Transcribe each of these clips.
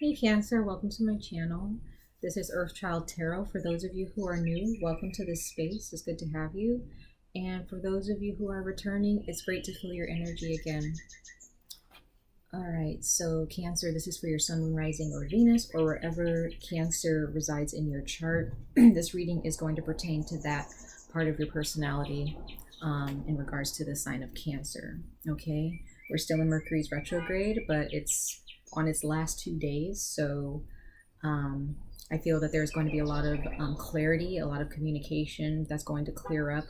Hey Cancer, welcome to my channel. This is Earth Child Tarot. For those of you who are new, welcome to this space. It's good to have you. And for those of you who are returning, it's great to feel your energy again. Alright, so Cancer, this is for your Sun, Moon, Rising, or Venus, or wherever Cancer resides in your chart. This reading is going to pertain to that part of your personality in regards to the sign of Cancer. Okay, we're still in Mercury's retrograde, but it's on its last 2 days, so I feel that there's going to be a lot of clarity, a lot of communication that's going to clear up,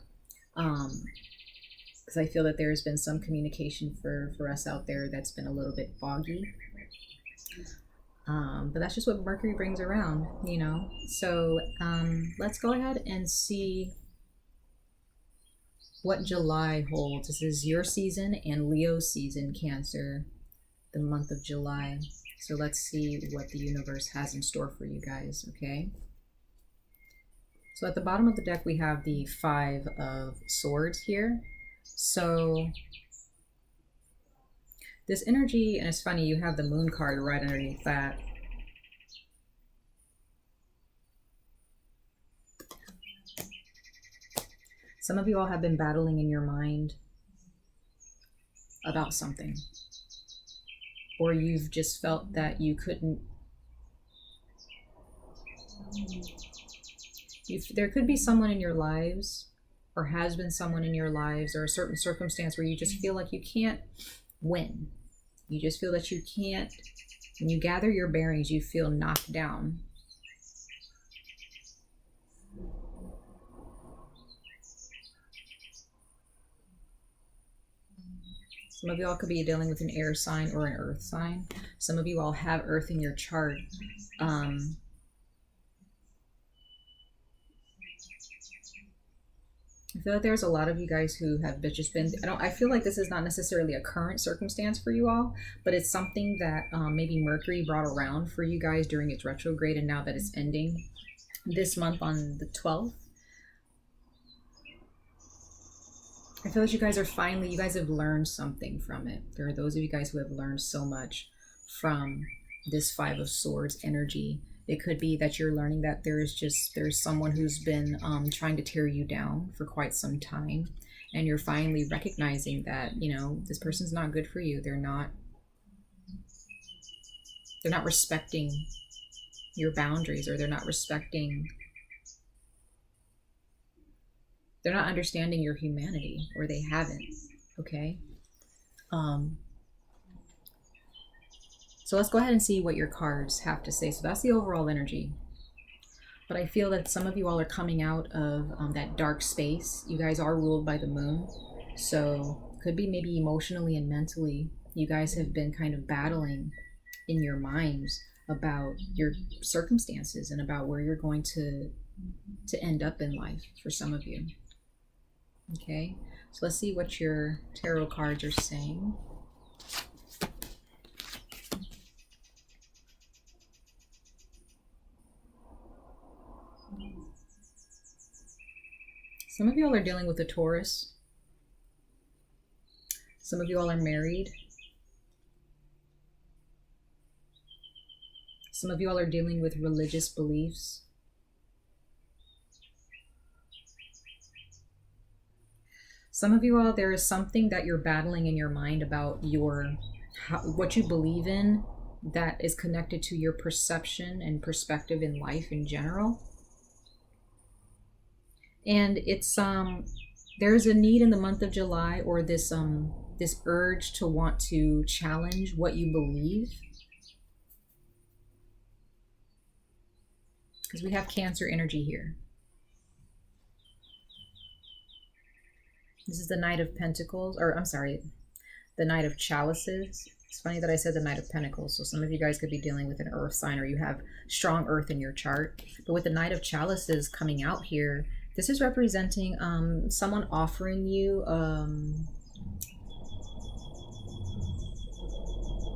because I feel that there's been some communication for us out there that's been a little bit foggy, but that's just what Mercury brings around, you know. So let's go ahead and see what July holds. This is your season and Leo's season, Cancer, the month of July. So let's see what the universe has in store for you guys, okay? So at the bottom of the deck, we have the Five of Swords here. So this energy, and it's funny, you have the Moon card right underneath that. Some of you all have been battling in your mind about something, or you've just felt that you couldn't, there could be someone in your lives, or has been someone in your lives, or a certain circumstance where you just feel like you can't win. You just feel that you can't, when you gather your bearings, you feel knocked down. Some of you all could be dealing with an air sign or an earth sign. Some of you all have earth in your chart. I feel like there's a lot of you guys who have just been, I feel like this is not necessarily a current circumstance for you all, but it's something that maybe Mercury brought around for you guys during its retrograde, and now that it's ending this month on the 12th. I feel that you guys are finally, you guys have learned something from it. There are those of you guys who have learned so much from this Five of Swords energy. It could be that you're learning that there's someone who's been trying to tear you down for quite some time, and you're finally recognizing that, you know, this person's not good for you. They're not respecting your boundaries, or they're not understanding your humanity, or they haven't, okay? So let's go ahead and see what your cards have to say. So that's the overall energy. But I feel that some of you all are coming out of that dark space. You guys are ruled by the moon. So could be maybe emotionally and mentally, you guys have been kind of battling in your minds about your circumstances and about where you're going to end up in life for some of you. Okay, so let's see what your tarot cards are saying. Some of you all are dealing with a Taurus. Some of you all are married. Some of you all are dealing with religious beliefs. Some of you all, there is something that you're battling in your mind about what you believe in that is connected to your perception and perspective in life in general. And it's there's a need in the month of July, or this urge to want to challenge what you believe, because we have Cancer energy here. This is the Knight of Pentacles, or I'm sorry, the Knight of Chalices. It's funny that I said the Knight of Pentacles. So some of you guys could be dealing with an earth sign, or you have strong earth in your chart. But with the Knight of Chalices coming out here, this is representing someone offering you,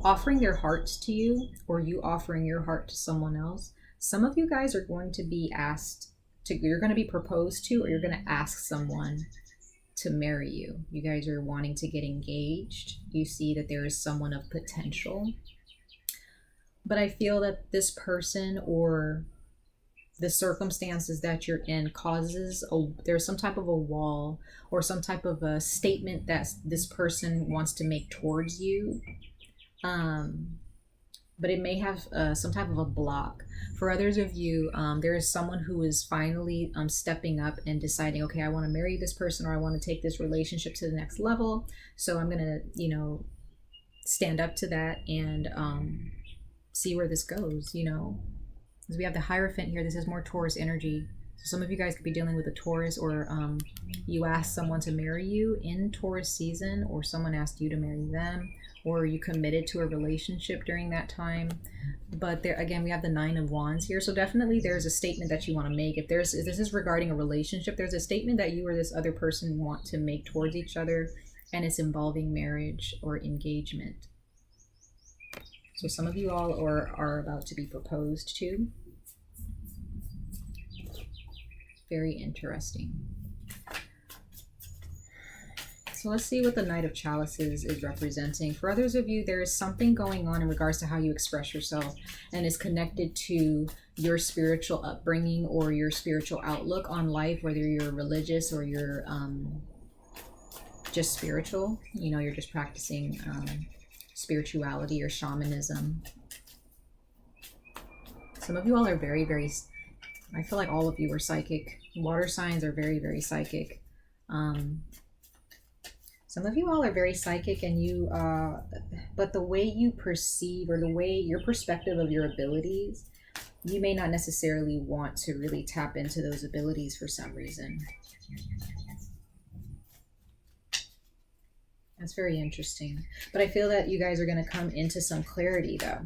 offering their hearts to you, or you offering your heart to someone else. Some of you guys are going to be you're going to be proposed to, or you're going to ask someone to marry you. You guys are wanting to get engaged. You see that there is someone of potential. But I feel that this person or the circumstances that you're in causes there's some type of a wall or some type of a statement that this person wants to make towards you. But it may have some type of a block. For others of you, there is someone who is finally stepping up and deciding, okay, I want to marry this person, or I want to take this relationship to the next level. So I'm going to, stand up to that and see where this goes, Because we have the Hierophant here. This is more Taurus energy. So some of you guys could be dealing with a Taurus, or you asked someone to marry you in Taurus season, or someone asked you to marry them, or you committed to a relationship during that time. But there again, we have the Nine of Wands here. So definitely there's a statement that you want to make. If this is regarding a relationship, there's a statement that you or this other person want to make towards each other, and it's involving marriage or engagement. So some of you all are about to be proposed to. Very interesting. So let's see what the Knight of Chalices is representing. For others of you, there is something going on in regards to how you express yourself, and is connected to your spiritual upbringing or your spiritual outlook on life, whether you're religious or you're just spiritual. You're just practicing spirituality or shamanism. Some of you all are very, very, I feel like all of you are psychic. Water signs are very, very psychic. Some of you all are very psychic, and but the way you perceive, or the way your perspective of your abilities, you may not necessarily want to really tap into those abilities for some reason. That's very interesting. But I feel that you guys are going to come into some clarity, though.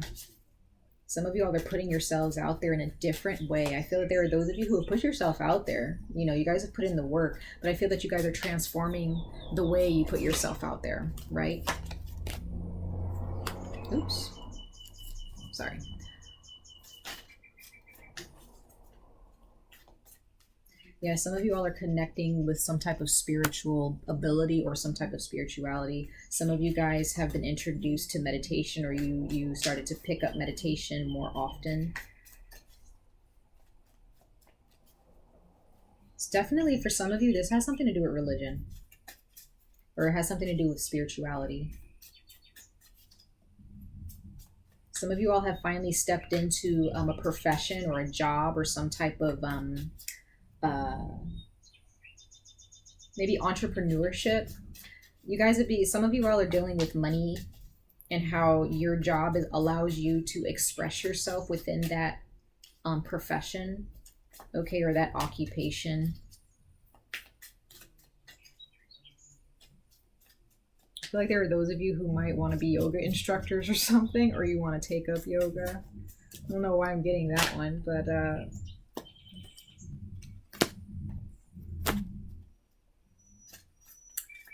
Some of you all are putting yourselves out there in a different way. I feel that there are those of you who have put yourself out there. You guys have put in the work, but I feel that you guys are transforming the way you put yourself out there, right? Oops. Sorry. Yeah, some of you all are connecting with some type of spiritual ability or some type of spirituality. Some of you guys have been introduced to meditation, or you started to pick up meditation more often. It's definitely, for some of you, this has something to do with religion, or it has something to do with spirituality. Some of you all have finally stepped into a profession or a job or some type of maybe entrepreneurship. You guys some of you all are dealing with money, and how your job allows you to express yourself within that profession, okay, or that occupation. I feel like there are those of you who might want to be yoga instructors or something, or you want to take up yoga. I don't know why I'm getting that one, but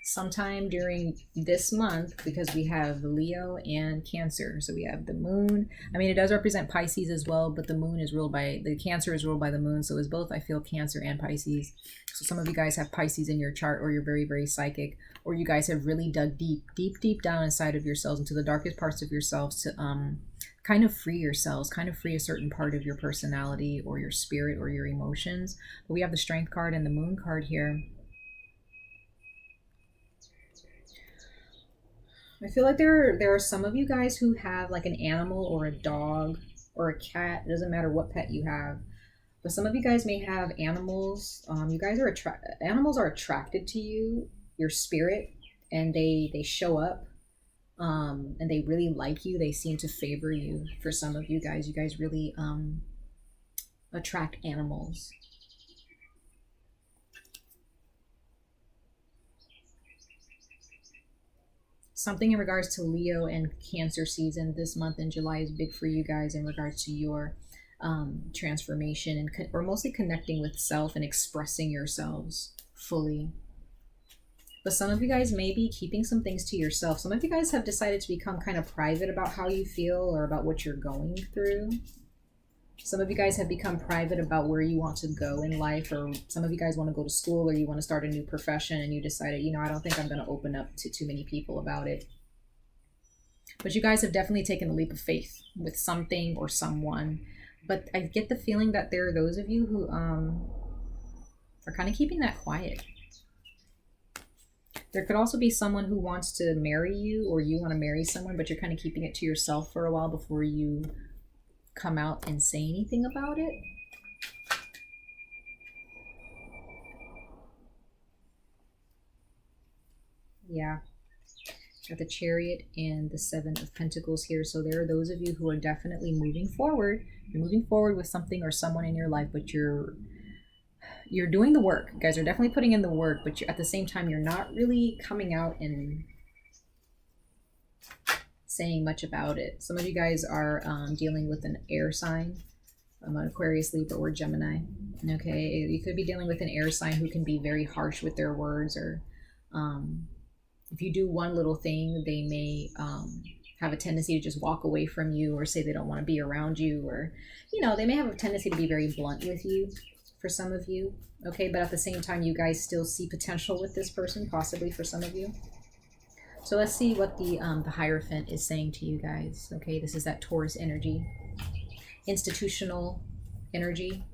sometime during this month, because we have Leo and Cancer. So we have the moon. I mean, it does represent Pisces as well, but the moon is ruled by, the Cancer is ruled by the moon. So it's both, I feel, Cancer and Pisces. So some of you guys have Pisces in your chart, or you're very, very psychic, or you guys have really dug deep down inside of yourselves, into the darkest parts of yourselves, to kind of free yourselves, kind of free a certain part of your personality or your spirit or your emotions. But we have the Strength card and the Moon card here. I feel like there are some of you guys who have like an animal or a dog or a cat. It doesn't matter what pet you have, but some of you guys may have animals. You guys are animals are attracted to you, your spirit, and they show up, and they really like you. They seem to favor you. For some of you guys really attract animals. Something in regards to Leo and Cancer season this month in July is big for you guys in regards to your transformation, and or mostly connecting with self and expressing yourselves fully. But some of you guys may be keeping some things to yourself. Some of you guys have decided to become kind of private about how you feel or about what you're going through. Some of you guys have become private about where you want to go in life, or some of you guys want to go to school, or you want to start a new profession, and you decided, I don't think I'm going to open up to too many people about it. But you guys have definitely taken a leap of faith with something or someone. But I get the feeling that there are those of you who are kind of keeping that quiet. There could also be someone who wants to marry you, or you want to marry someone, but you're kind of keeping it to yourself for a while before you come out and say anything about it. Yeah. Got the Chariot and the Seven of Pentacles here. So there are those of you who are definitely moving forward. You're moving forward with something or someone in your life, but you're doing the work. You guys are definitely putting in the work, but at the same time, you're not really coming out and saying much about it. Some of you guys are dealing with an air sign. An Aquarius, Libra, or Gemini. Okay, you could be dealing with an air sign who can be very harsh with their words, or if you do one little thing, they may have a tendency to just walk away from you, or say they don't want to be around you, or, you know, they may have a tendency to be very blunt with you for some of you. Okay, but at the same time, you guys still see potential with this person, possibly for some of you. So let's see what the Hierophant is saying to you guys. Okay, this is that Taurus energy. Institutional energy,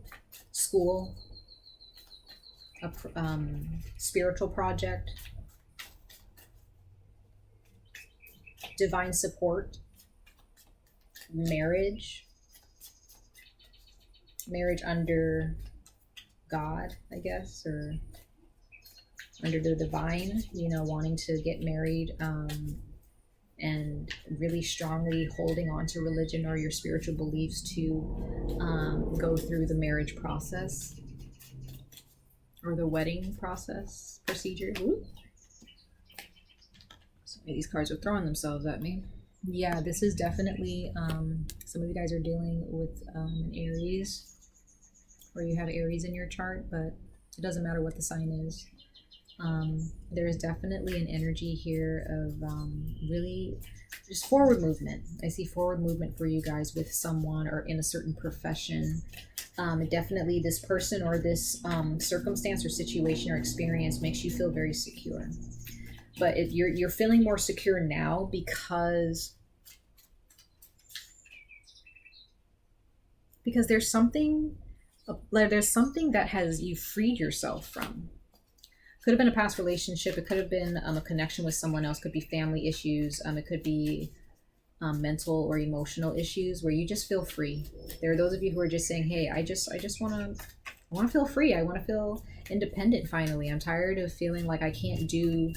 school, a spiritual project, divine support, marriage under God, I guess, or under the divine, you know, wanting to get married, and really strongly holding on to religion or your spiritual beliefs to go through the marriage process or the wedding process procedure. Ooh. So these cards are throwing themselves at me. Yeah, this is definitely, some of you guys are dealing with an Aries, or you have Aries in your chart, but it doesn't matter what the sign is. There is definitely an energy here of really just forward movement. I see forward movement for you guys with someone or in a certain profession. Definitely this person or this circumstance or situation or experience makes you feel very secure. But you're feeling more secure now because there's something that has you freed yourself from. Could have been a past relationship. It could have been a connection with someone else. Could be family issues. It could be mental or emotional issues where you just feel free. There are those of you who are just saying, "Hey, I just want to feel free. I want to feel independent. Finally, I'm tired of feeling like I can't do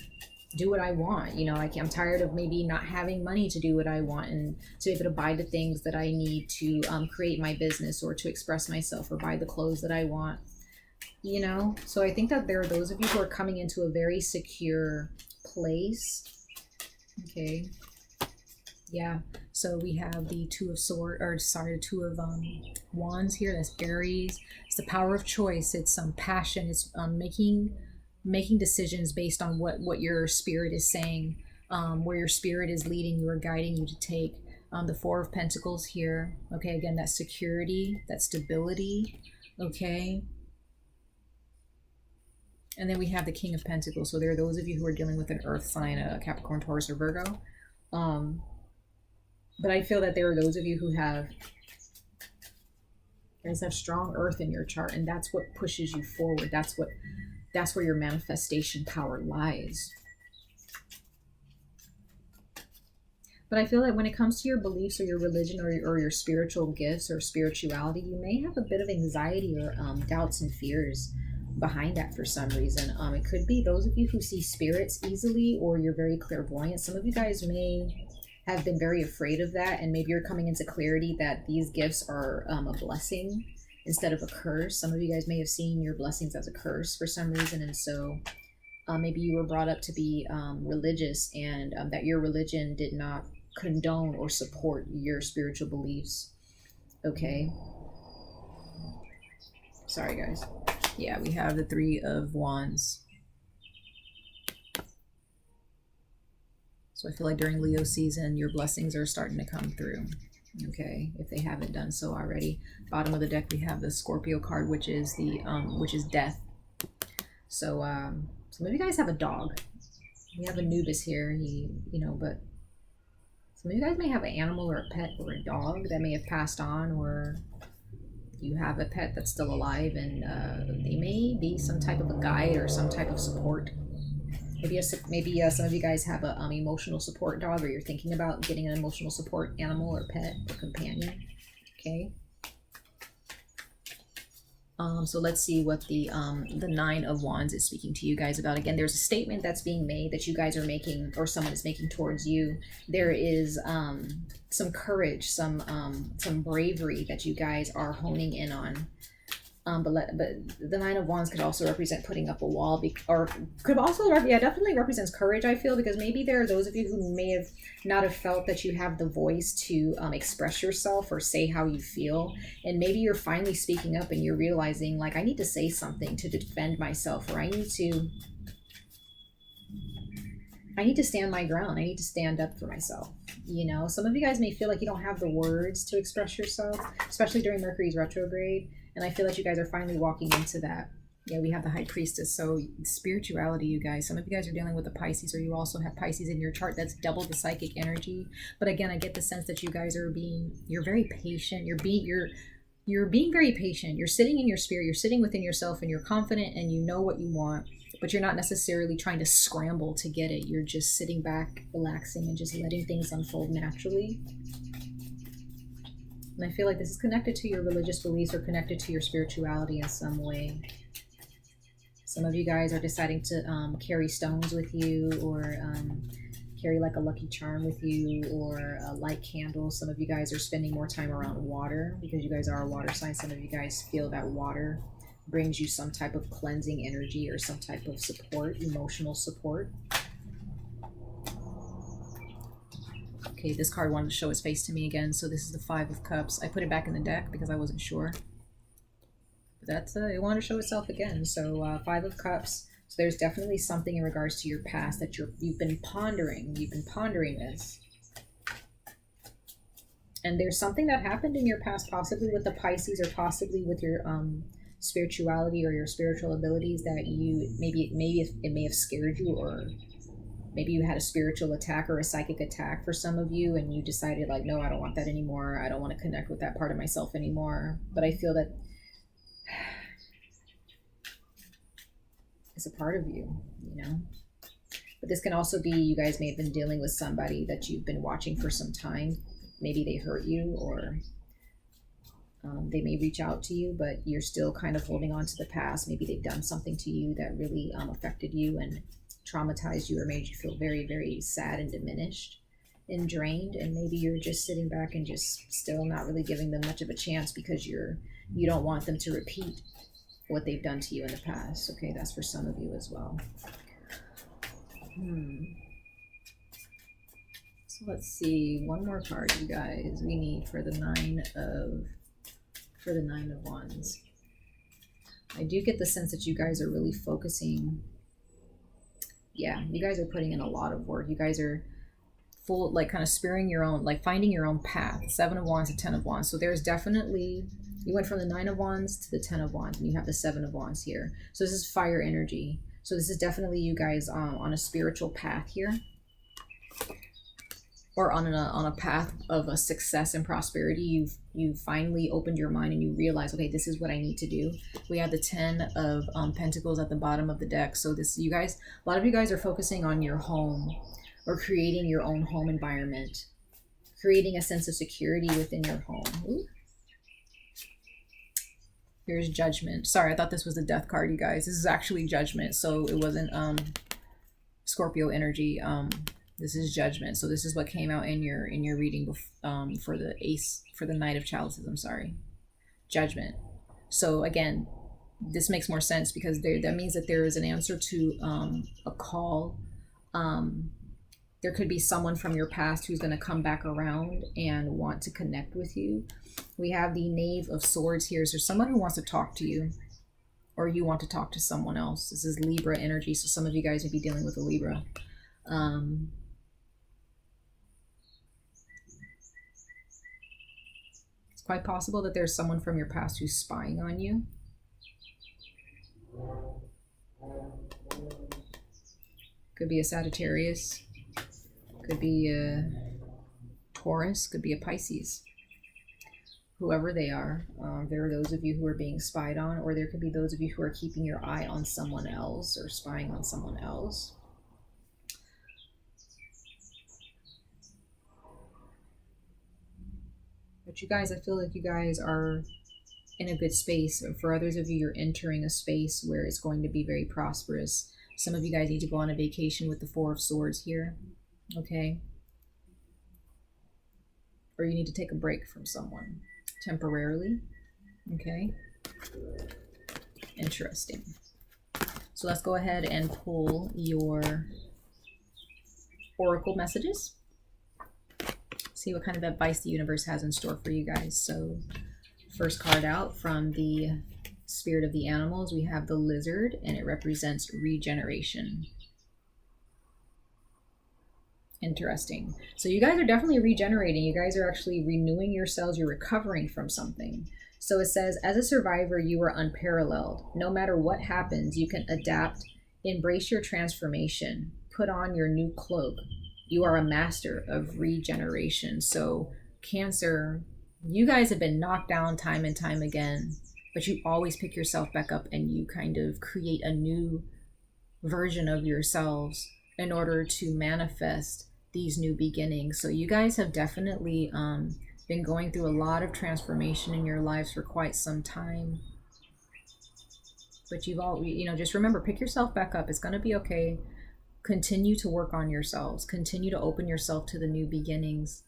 what I want. You know, I'm tired of maybe not having money to do what I want and to be able to buy the things that I need to create my business or to express myself or buy the clothes that I want." You know, so I think that there are those of you who are coming into a very secure place. Okay. Yeah. So we have the Two of Wands here. That's Aries. It's the power of choice. It's some passion. It's making decisions based on what your spirit is saying, where your spirit is leading you or guiding you to take. The Four of Pentacles here. Okay. Again, that security, that stability. Okay. And then we have the King of Pentacles. So there are those of you who are dealing with an earth sign, a Capricorn, Taurus, or Virgo. But I feel that there are those of you who have strong earth in your chart, and that's what pushes you forward. That's where your manifestation power lies. But I feel that when it comes to your beliefs or your religion or your spiritual gifts or spirituality, you may have a bit of anxiety or doubts and fears behind that for some reason. It could be those of you who see spirits easily, or you're very clairvoyant. Some of you guys may have been very afraid of that, and maybe you're coming into clarity that these gifts are a blessing instead of a curse. Some of you guys may have seen your blessings as a curse for some reason, and so maybe you were brought up to be religious, and that your religion did not condone or support your spiritual beliefs. Okay. Sorry, guys. Yeah, we have the Three of Wands. So I feel like during Leo season, your blessings are starting to come through. Okay, if they haven't done so already. Bottom of the deck, we have the Scorpio card, which is death. So some of you guys have a dog. We have Anubis here. But Some of you guys may have an animal or a pet or a dog that may have passed on, or you have a pet that's still alive, and they may be some type of a guide or some type of support. Maybe some of you guys have a emotional support dog, or you're thinking about getting an emotional support animal or pet or companion. Okay. So let's see what the Nine of Wands is speaking to you guys about. Again, there's a statement that's being made that you guys are making, or someone is making towards you. There is some courage, some bravery that you guys are honing in on. But the Nine of Wands could also represent putting up a wall, or could also, yeah, definitely represents courage, I feel, because maybe there are those of you who may have not have felt that you have the voice to express yourself or say how you feel, and maybe you're finally speaking up and you're realizing, like, I need to say something to defend myself, or I need to stand my ground. I need to stand up for myself. You know, some of you guys may feel like you don't have the words to express yourself, especially during Mercury's retrograde. And I feel that you guys are finally walking into that. Yeah, we have the High Priestess. So spirituality, you guys. Some of you guys are dealing with the Pisces, or you also have Pisces in your chart. That's double the psychic energy. But again, I get the sense that you guys are you're very patient. You're being very patient. You're sitting in your spirit. You're sitting within yourself, and you're confident, and you know what you want. But you're not necessarily trying to scramble to get it. You're just sitting back, relaxing, and just letting things unfold naturally. And I feel like this is connected to your religious beliefs, or connected to your spirituality in some way. Some of you guys are deciding to carry stones with you, or carry like a lucky charm with you, or light candles. Some of you guys are spending more time around water because you guys are a water sign. Some of you guys feel that water brings you some type of cleansing energy or some type of support, emotional support. Okay, this card wanted to show its face to me again. So this is the Five of Cups. I put it back in the deck because I wasn't sure. But that's it wanted to show itself again. So Five of Cups. So there's definitely something in regards to your past that you've been pondering. You've been pondering this. And there's something that happened in your past, possibly with the Pisces, or possibly with your spirituality or your spiritual abilities, that maybe it may have scared you, or maybe you had a spiritual attack or a psychic attack for some of you, and you decided, like, no, I don't want that anymore. I don't want to connect with that part of myself anymore. But I feel that it's a part of you, you know. But this can also be, you guys may have been dealing with somebody that you've been watching for some time. Maybe they hurt you, or they may reach out to you, but you're still kind of holding on to the past. Maybe they've done something to you that really affected you and traumatized you, or made you feel very, very sad and diminished and drained. And maybe you're just sitting back and just still not really giving them much of a chance because you don't want them to repeat what they've done to you in the past. Okay, that's for some of you as well. So let's see, one more card, you guys, we need for the Nine of Wands. I do get the sense that you guys are really focusing. Yeah, you guys are putting in a lot of work. You guys are full, like, kind of spearing your own, like finding your own path. Seven of Wands to Ten of Wands. So there's definitely, you went from the Nine of Wands to the Ten of Wands, and you have the Seven of Wands here. So this is fire energy. So this is definitely you guys on a spiritual path here, or on a path of a success and prosperity. You've finally opened your mind and you realize, okay, this is what I need to do. We have the Ten of Pentacles at the bottom of the deck. So this, you guys, a lot of you guys are focusing on your home, or creating your own home environment, creating a sense of security within your home. Ooh. Here's Judgment. Sorry, I thought this was the Death card, you guys. This is actually Judgment, so it wasn't Scorpio energy. This is Judgment. So this is what came out in your reading for the Knight of Chalices. I'm sorry, Judgment. So again, this makes more sense because that means that there is an answer to a call. There could be someone from your past who's going to come back around and want to connect with you. We have the Knave of Swords here. So someone who wants to talk to you, or you want to talk to someone else. This is Libra energy. So some of you guys may be dealing with a Libra. It's quite possible that there's someone from your past who's spying on you. Could be a Sagittarius. Could be Taurus, could be a Pisces. Whoever they are, there are those of you who are being spied on, or there could be those of you who are keeping your eye on someone else or spying on someone else. But you guys, I feel like you guys are in a good space. For others of you, you're entering a space where it's going to be very prosperous. Some of you guys need to go on a vacation with the Four of Swords here, okay? Or you need to take a break from someone temporarily, okay? Interesting. So let's go ahead and pull your oracle messages. See what kind of advice the universe has in store for you guys. So first card out from the spirit of the animals, we have the lizard, and it represents regeneration. Interesting. So you guys are definitely regenerating. You guys are actually renewing yourselves. You're recovering from something. So it says, as a survivor, you are unparalleled. No matter what happens, you can adapt, embrace your transformation, put on your new cloak. You are a master of regeneration. So Cancer, you guys have been knocked down time and time again, but you always pick yourself back up and you kind of create a new version of yourselves in order to manifest these new beginnings. So you guys have definitely been going through a lot of transformation in your lives for quite some time. But you've all, just remember, pick yourself back up. It's going to be okay. Continue to work on yourselves. Continue to open yourself to the new beginnings.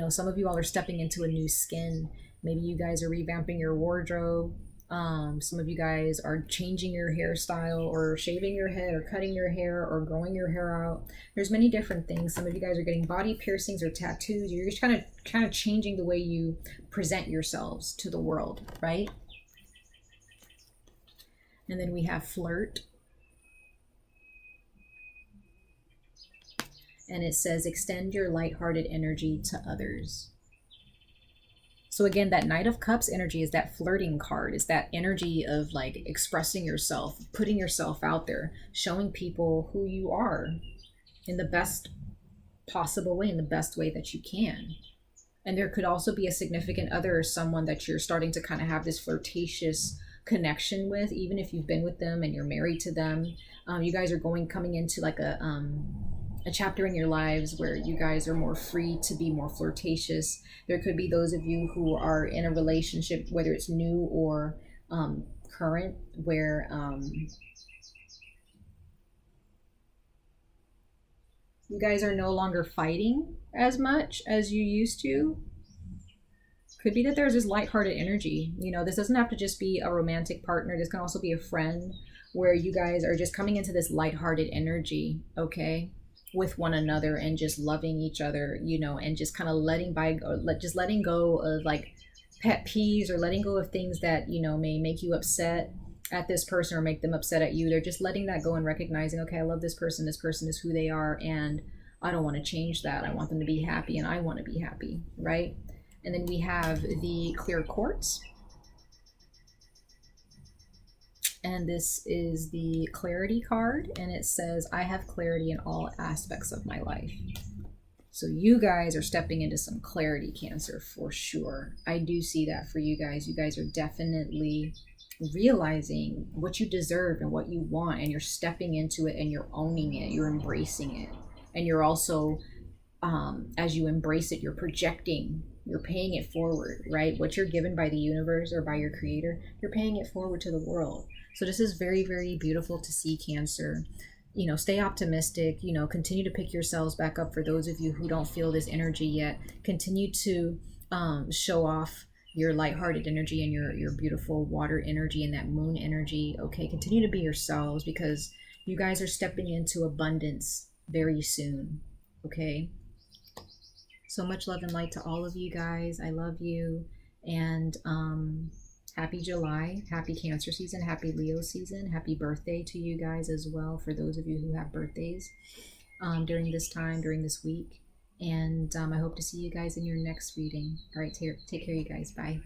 Some of you all are stepping into a new skin. Maybe you guys are revamping your wardrobe. Some of you guys are changing your hairstyle, or shaving your head, or cutting your hair, or growing your hair out. There's many different things. Some of you guys are getting body piercings or tattoos. You're just kind of changing the way you present yourselves to the world, right? And then we have flirt. And it says, extend your lighthearted energy to others. So again, that Knight of Cups energy is that flirting card. It's that energy of like expressing yourself, putting yourself out there, showing people who you are in the best possible way, in the best way that you can. And there could also be a significant other, or someone that you're starting to kind of have this flirtatious connection with, even if you've been with them and you're married to them. You guys are coming into like a chapter in your lives where you guys are more free to be more flirtatious. There could be those of you who are in a relationship, whether it's new or current, where you guys are no longer fighting as much as you used to. Could be that there's this lighthearted energy. This doesn't have to just be a romantic partner. This can also be a friend, where you guys are just coming into this lighthearted energy, okay, with one another, and just loving each other, and just kind of letting go of like pet peeves, or letting go of things that, may make you upset at this person or make them upset at you. They're just letting that go and recognizing, okay, I love this person is who they are, and I don't want to change that. I want them to be happy, and I want to be happy, right? And then we have the clear quartz. And this is the clarity card, and it says, I have clarity in all aspects of my life. So you guys are stepping into some clarity, Cancer, for sure. I do see that for you guys. You guys are definitely realizing what you deserve and what you want, and you're stepping into it, and you're owning it, you're embracing it. And you're also, as you embrace it, you're projecting, you're paying it forward, right? What you're given by the universe or by your creator, you're paying it forward to the world. So this is very, very beautiful to see, Cancer. Stay optimistic, continue to pick yourselves back up. For those of you who don't feel this energy yet, continue to show off your lighthearted energy and your beautiful water energy and that moon energy. Okay, continue to be yourselves, because you guys are stepping into abundance very soon. Okay, so much love and light to all of you guys. I love you, and happy July, happy Cancer season, happy Leo season, happy birthday to you guys as well, for those of you who have birthdays during this time, during this week. And I hope to see you guys in your next reading. All right, take care, you guys. Bye.